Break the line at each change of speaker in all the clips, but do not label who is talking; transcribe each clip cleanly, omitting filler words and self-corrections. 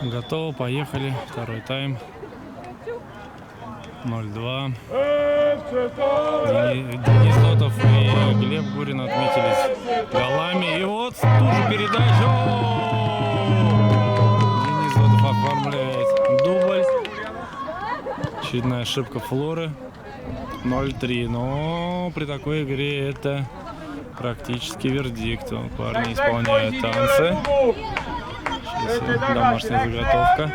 Готово, поехали. Второй тайм. 0-2. Денис Дотов и Глеб Гурин отметились голами. И вот тут же передача. Денис Дотов оформляет дубль. Очередная ошибка Флоры. 0-3. Но при такой игре это практически вердикт. Парни исполняют танцы. Сейчас домашняя заготовка.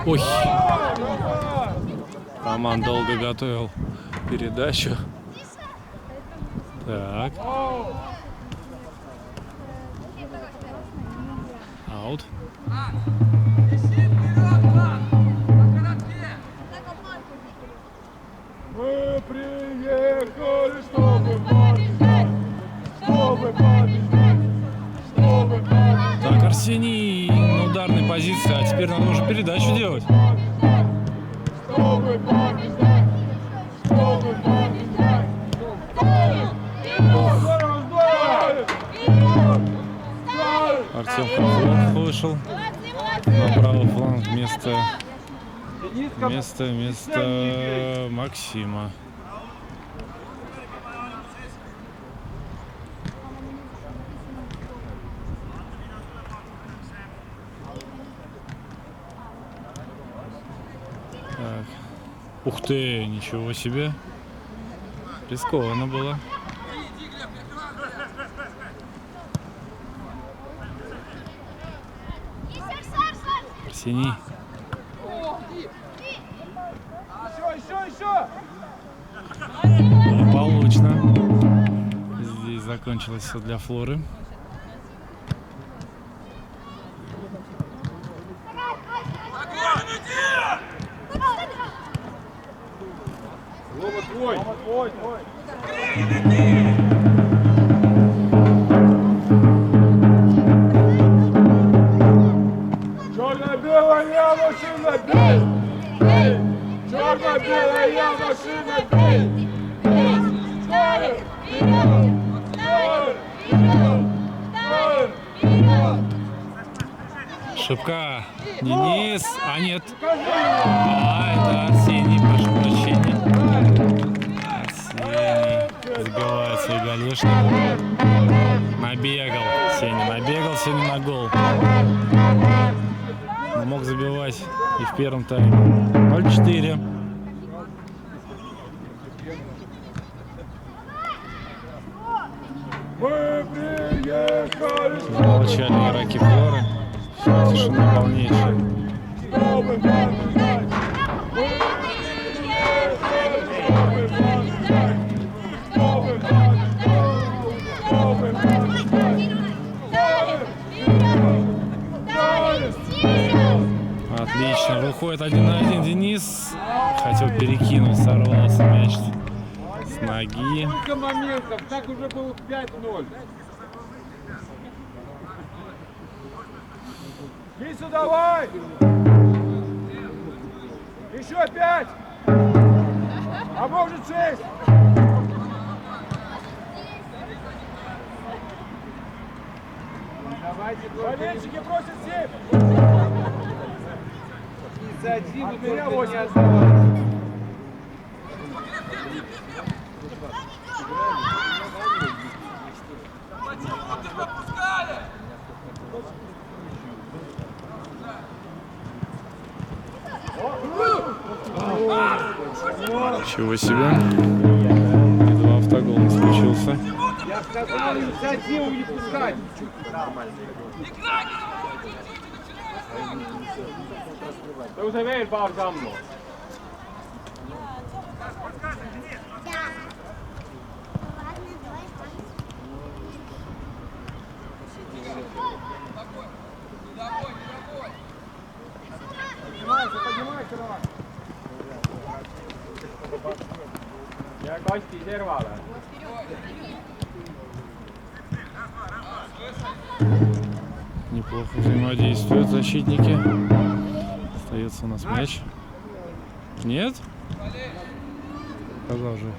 Ой, Роман долго готовил передачу. Так. Аут.
Мы приехали, чтобы побеждать, чтобы побеждать, чтобы побеждать.
Так, Арсений на ударной позиции, а теперь надо уже передачу делать.
Чтобы побеждать, чтобы побеждать.
Артем Хохлов вышел на правый фланг вместо Максима. Так. Ух ты, ничего себе. Рискованно было. Арсений.
Еще.
Получно. Здесь закончилось все для Флоры.
Твой. Черно-белая машина, бей! Бей! Черно-белая машина, бей! Бей! Вперед!
Ошибка. Денис. А нет. А, это Арсений, прошу прощения. Арсений забивает свой голешник. Набегал Сеня на гол. Но мог забивать и в первом тайме. 0-4. Замолчали игроки Флоры. Все, тишина полнейшая. Отлично, выходит 1 на 1 Денис. Хотел перекинуть, сорвался мяч с ноги.
Сколько моментов, так уже было 5-0. Миша, давай! Еще 5! А может 6! Болельщики просят 7! Инициативу только не оставалось.
Чего себе. Едва автогол не случился.
Я сказал, инициативу не пускать. Tõuse veel paar sammu. Jää kasti servale.
Неплохо взаимодействуют защитники. Остается у нас мяч. Нет? Продолжи.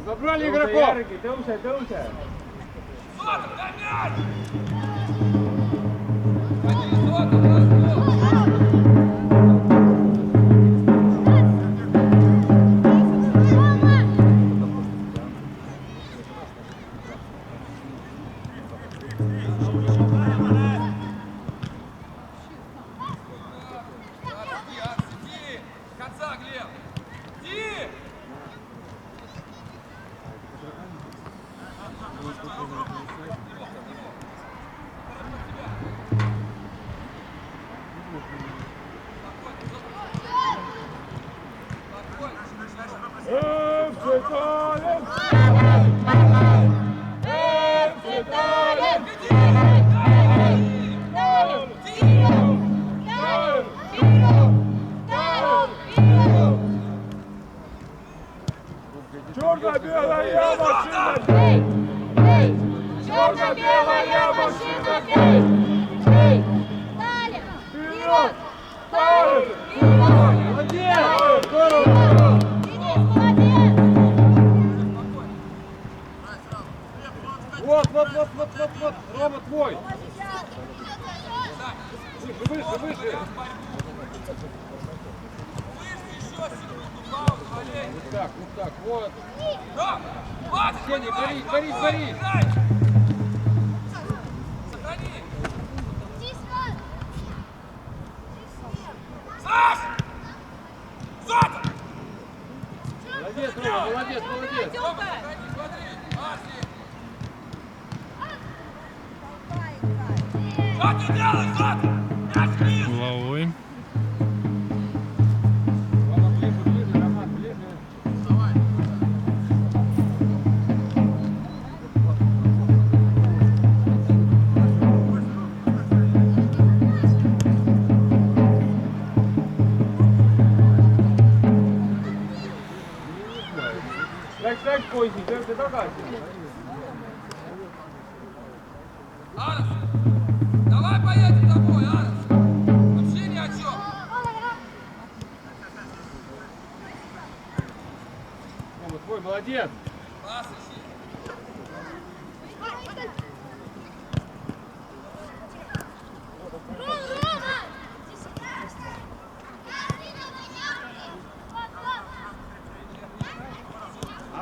Забрали игроков! Tõuse, tõuse! Черно-белая машина! Черно-белая машина! Вперед! Молодец! Здорово! Вот, Рома твой! Выше! Вот так, вот. Сеня, бори!
Сохрани!
Молодец, Рома, молодец!
Головой.
Роман, ближе. Läks poisid, öelge tagasi.
Анас, давай поедем домой, Анас. Вообще ни о чем.
Рома, твой, молодец.
Пас ищи.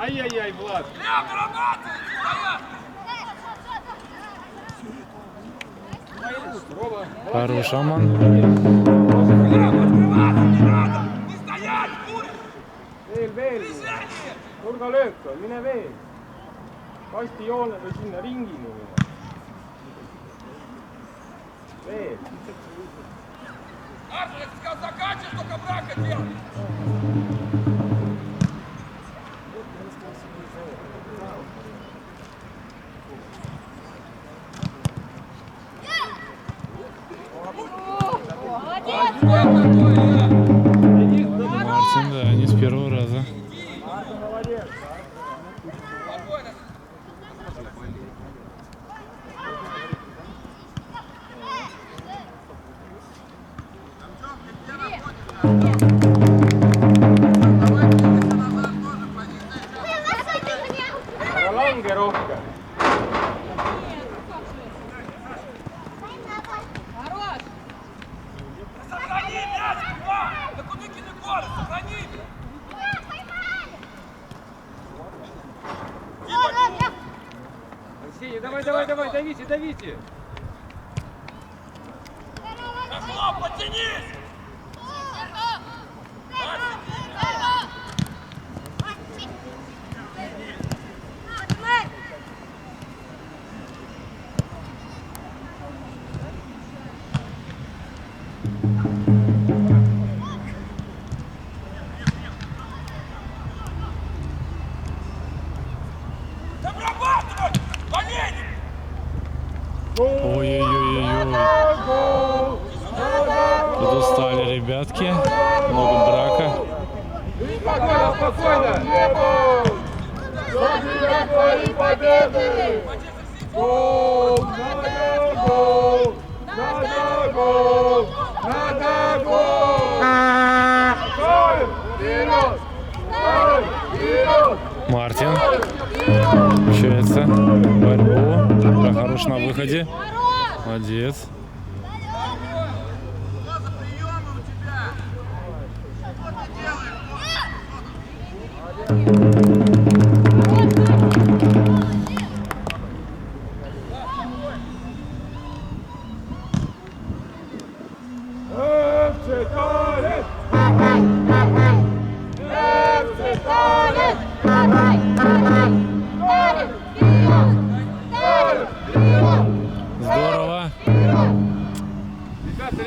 Ай-яй-яй, Влад.
Прям дорабатывай, стоят.
Рома,
Хорош, Аман.
Прям открываться не надо. Не стоять, курить.
veel.
Движение.
Nurgalöök on, mine veel. Kastijoone või sinna ringini mine. Veel.
Артур, я сказал, заканчивай, только брака делай.
Мартин, да, не с первого раза.
Молодец.
Спокойно.
Ära lange rohkem.
Сохрани мяч, Куба! Да куда кинуть гол? Сохрани!
Арсений, давай, давите.
Пошло, подтянись!
Ой-ой-ой-ой-ой. Тут устали ребятки. Много брака.
Спокойно, спокойно! Забирай твои победы! Гол! Надо гол! Надо гол! Надо гол! Гол! Вперед! Гол! Вперед!
Мартин включается в борьбу. Хорош на выходе. Молодец. Здорово.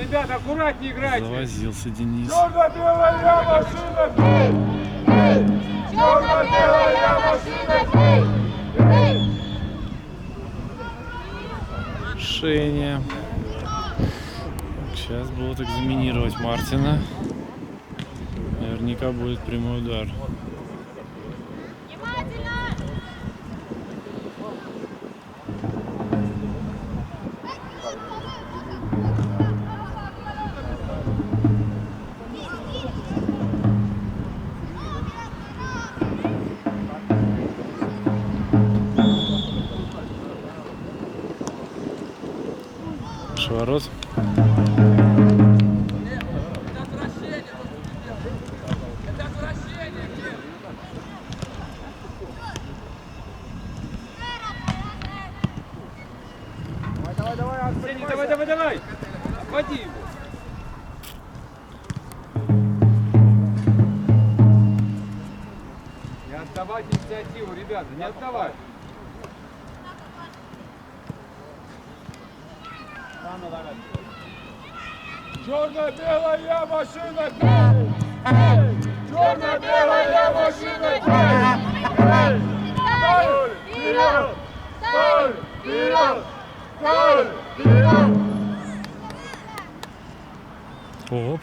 Ребята, аккуратнее играйте!
Завозился Денис.
Черно-белая машина! Черно-белая машина!
Шеня. Сейчас будут экзаменировать Мартина. Наверняка будет прямой удар. Ворот.
Давай, Арсений, давай! Обходи его! Не отдавать инициативу, ребята, не отдавай! Черно-белая машина! Черно-белая машина! Вперед! Вперед! Вперед!
Оп.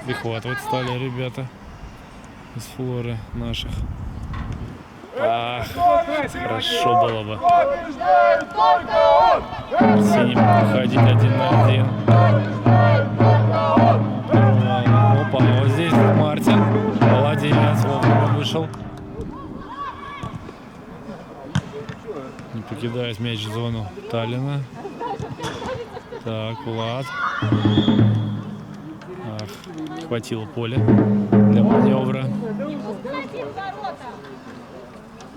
Прихватывать стали ребята из Флоры наших. Ах, хорошо было бы. Синим ходить 1 на 1. Опа, вот здесь Мартин. Молодец, вовремя вышел. Не покидает мяч в зону Таллина. Так, Влад. Ах, хватило поля для маневра.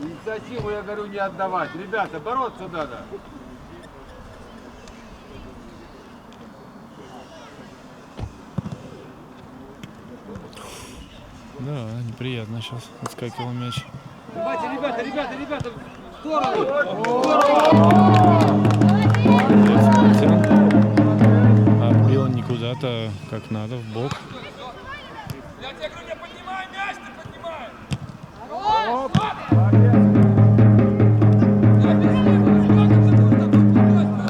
Инициативу, я говорю, не отдавать. Ребята, бороться надо.
Да, неприятно сейчас отскакивал мяч.
Давайте, ребята, в сторону!
Молодец, Мартин. Отбил не куда-то, как надо, в бок.
Я тебе говорю, не поднимай мяч, ты поднимай!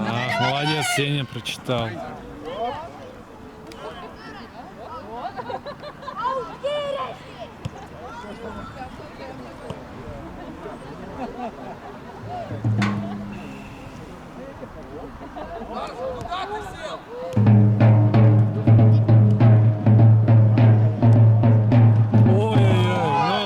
Ах, молодец, Сеня прочитал.
Куда ты сел?
Ой-ой-ой, ну.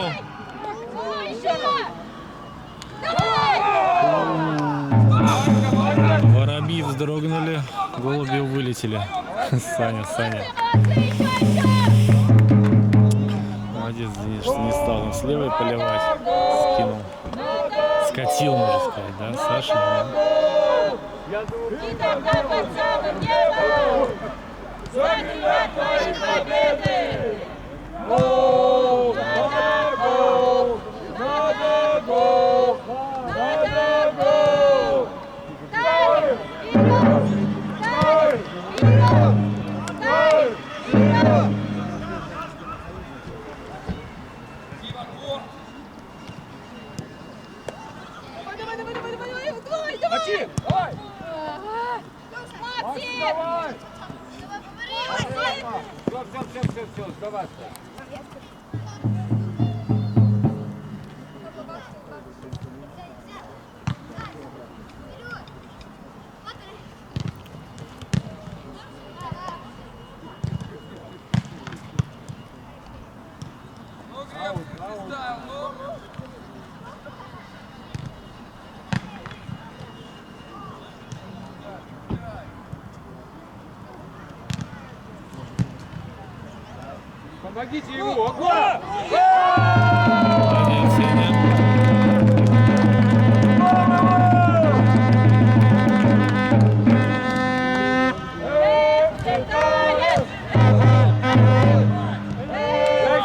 Воробьи вздрогнули, голуби вылетели. Саня. Молодец, Денис, что не стал он с левой поливать. Скинул. Скатил, можно сказать, да, Саша?
Забирай твои победы! Гол! Надо гол! Надо гол! Надо гол! давай!
Все, сдаваться.
Ну, Глеб, не знаю, ну.
Помогите ему! Огонь!
Молодец, Сеня.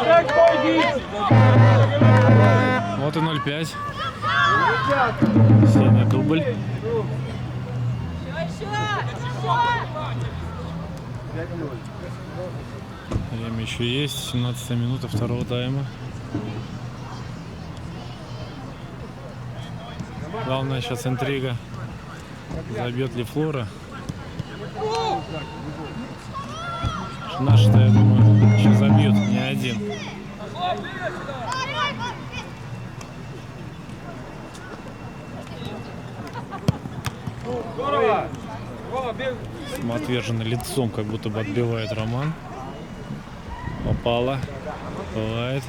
Так, пойдите!
Вот и 0-5. Сеня дубль. Время еще есть. 17 минута второго тайма. Главное сейчас интрига. Забьет ли Флора? Наши-то, я думаю, еще забьют. Не один.
Здорово! Рома, бег!
Самоотверженно лицом, как будто бы отбивает Роман. Попала. Бывает.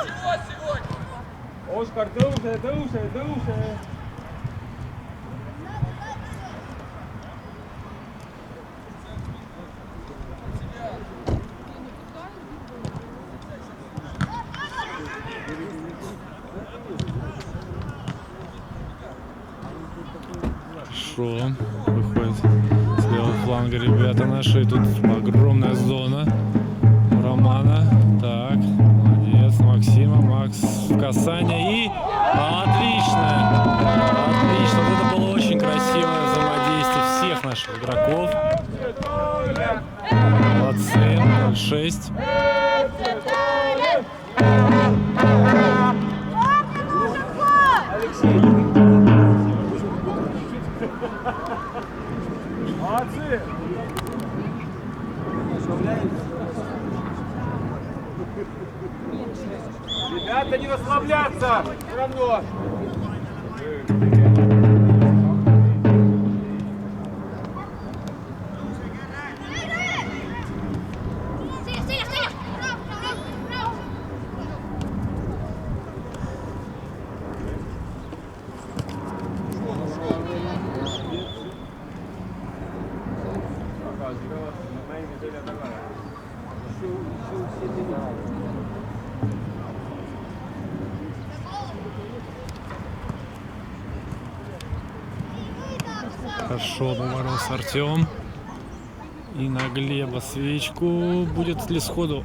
Чего сегодня?
Оскар, душе!
Хорошо. Выходит с левого фланга ребята наши. И тут огромная зона у Романа. Так, молодец. Максима. Макс в касание. И отлично. Отлично. Вот это было очень красивое взаимодействие всех наших игроков. Молодцы. 0-6.
Молодцы! Ребята, не расслабляться! Все равно!
Хорошо боролся Артем. И на Глеба свечку. Будет ли сходу?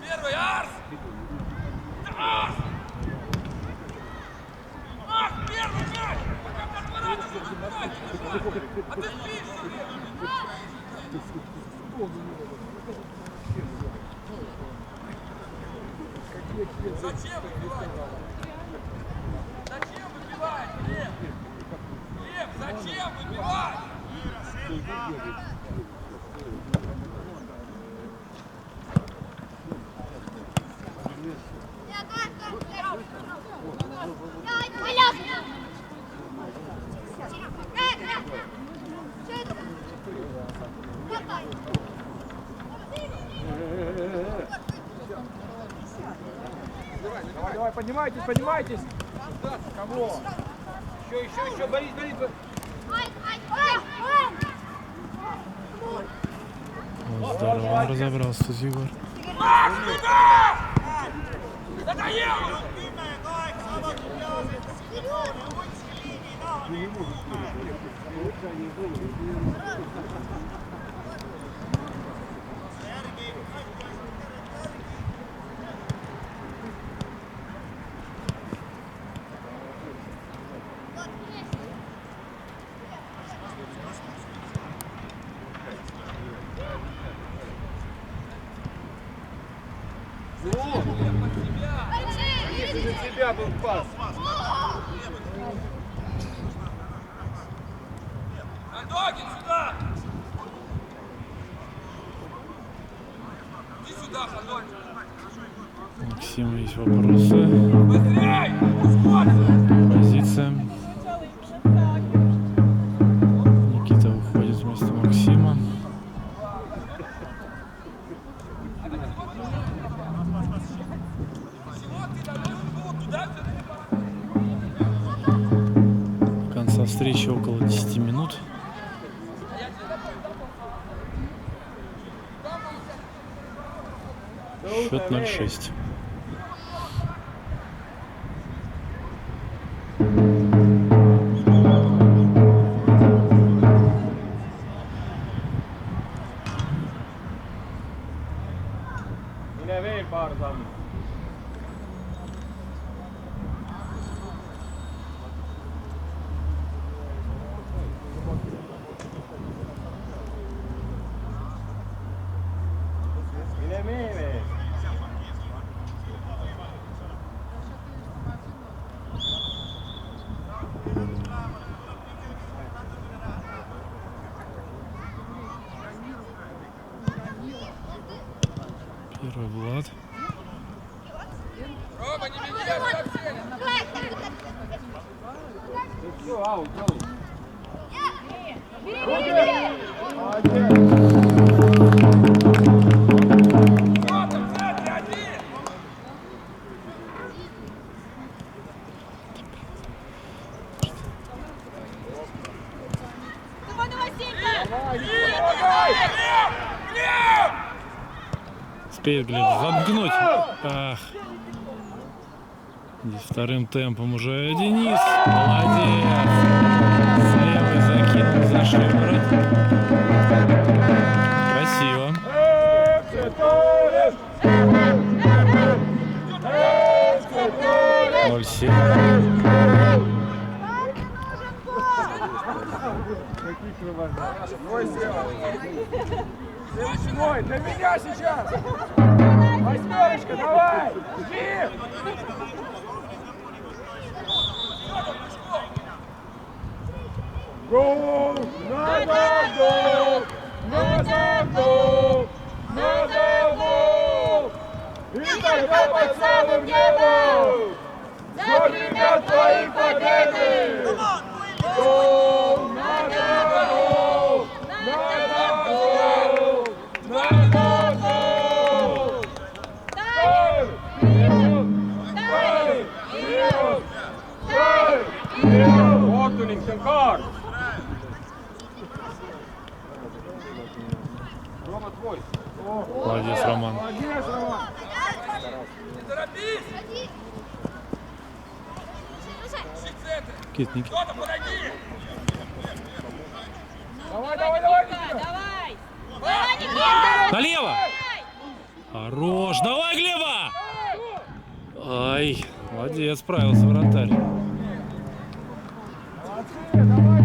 Первый, Арс! Арс! Арс, первый мяч! Пока подворачивайся, забивайте! А ты спишь! Зачем выбивать? Зачем выбивать, Глеб? Глеб, зачем выбивать?
Давай, поднимайтесь! Кого?
Еще, Борис, Борис.
Вот здорово, он разобрался тут Егор.
Если за тебя был пас.
Андогин, сюда! Иди сюда, Ходольник!
Максим, есть вопросы.
Быстрей! Ускорься!
Позиция. Никита выходит вместо Максима. До конца встречи около 10 минут. Счет 0-6.
Mine veel paar sammu. Mine veel.
Первый Влад.
Рома, не меняй совсем!
Все, аут, делай.
Что
Молодец.
там, в центре один!
Успеет, Глеб, замкнуть. Ах. Здесь вторым темпом уже Денис. Молодец. С левой закинул за шиворот. Красиво. 0-7.
Твой слева. Твой, для меня сейчас. Восьмерочка, давай. Жди. Гол! Надо гол! Надо гол! Надо гол! И тогда под самым небом загремят твои победы! Гол! Надо гол! Надо гол! Надо гол! Ставь! Вперед! Ставь! Вперед! Ставь! Вперед! Kohtunik on kaart! Рома, твой.
Молодец, Роман.
Молодец, Роман.
Не торопись! Ищи центр!
Никит, Никит.
Кто-то, подойди!
Давай, давай, давай, Никита.
Налево! Хорош! Давай, Глеба! Ай, молодец, справился вратарь.
Молодцы, давай,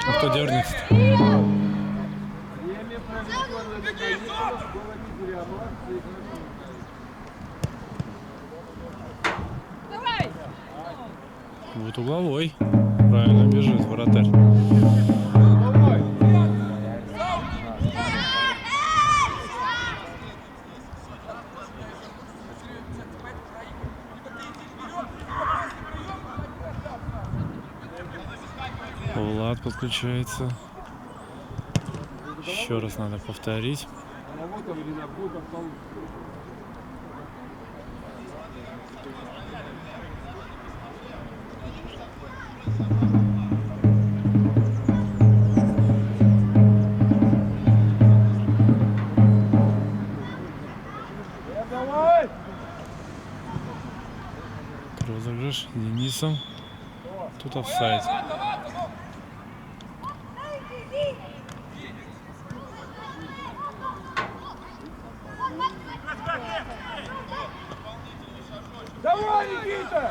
А кто дернется? Вот угловой. Правильно бежит вратарь. Влад подключается. Еще раз надо повторить.
Давай!
Розыгрыш Денисом. Тут офсайд.
Давай, Никита!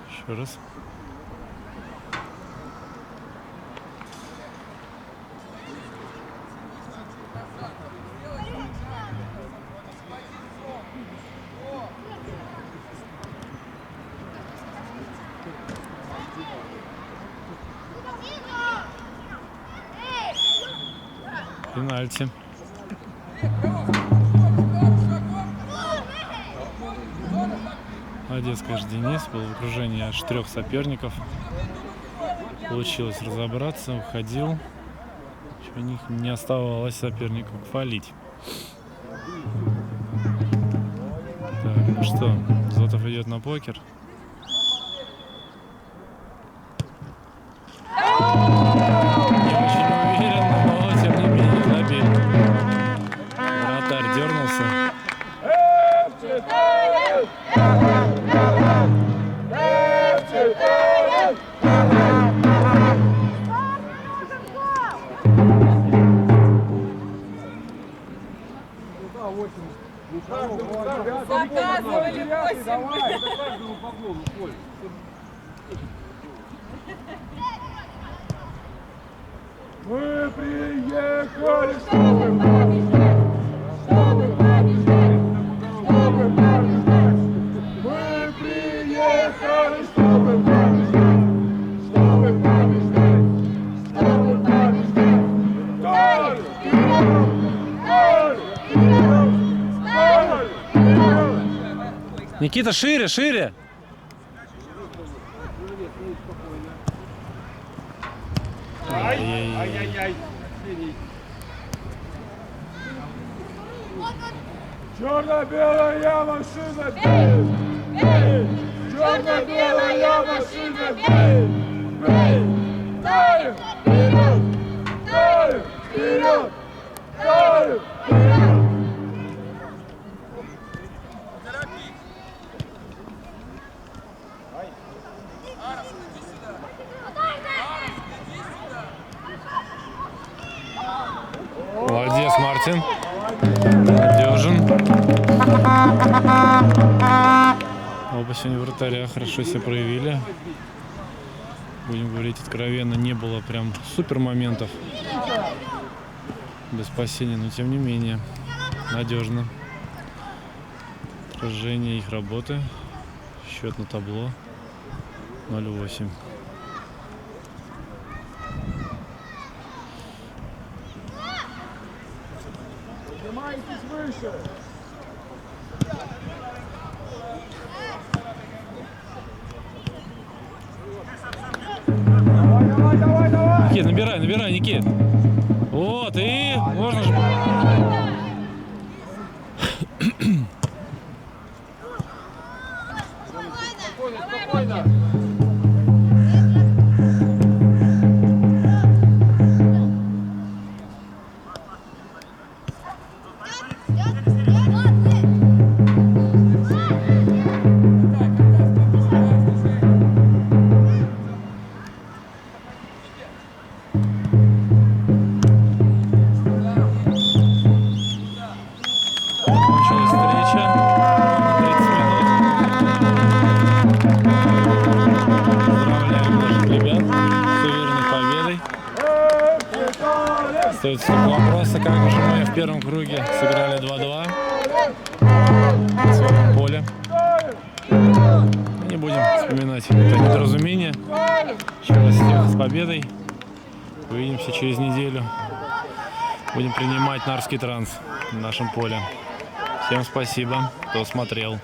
Еще раз. Пенальти. Молодец, конечно, Денис. Был в окружении аж 3 соперников. Получилось разобраться, уходил. У них не оставалось соперников фалить. Так, ну что, Зотов идет на покер. Не очень уверенно, но тем не менее забил. Вратарь дернулся.
Заказывали 8.
Давай, это каждому поклону, Коль. Мы приехали, чтобы побеждать, чтобы побеждать, чтобы побеждать. Мы приехали, чтобы побеждать, чтобы побеждать, чтобы побеждать. Толь, вперед! Толь, вперед! Толь, вперед!
Никита, шире, шире!
Ай-яй-яй. Черно-белая машина, бей! Бей! Черно-белая машина, бей! Бей! Ставим! Вперед! Ставим! Вперед! Ставим! Вперед!
Молодец, Мартин. Надежен. Оба сегодня вратаря хорошо себя проявили. Будем говорить откровенно, не было прям супер моментов для спасения, но тем не менее надежно. Отражение их работы. Счет на табло 0-8.
Поднимайтесь выше! Давай!
Никит, набирай, Никит. Вот, и можно же...
Спокойно!
Кончилась встреча. 30 минут. Поздравляем наших ребят с уверенной победой. Остается только вопрос, как же мы в первом круге сыграли 2-2 на своем поле. Не будем вспоминать это недоразумение. Еще раз всех с победой. Увидимся через неделю. Будем принимать Нарвский Транс в нашем поле. Всем спасибо, кто смотрел.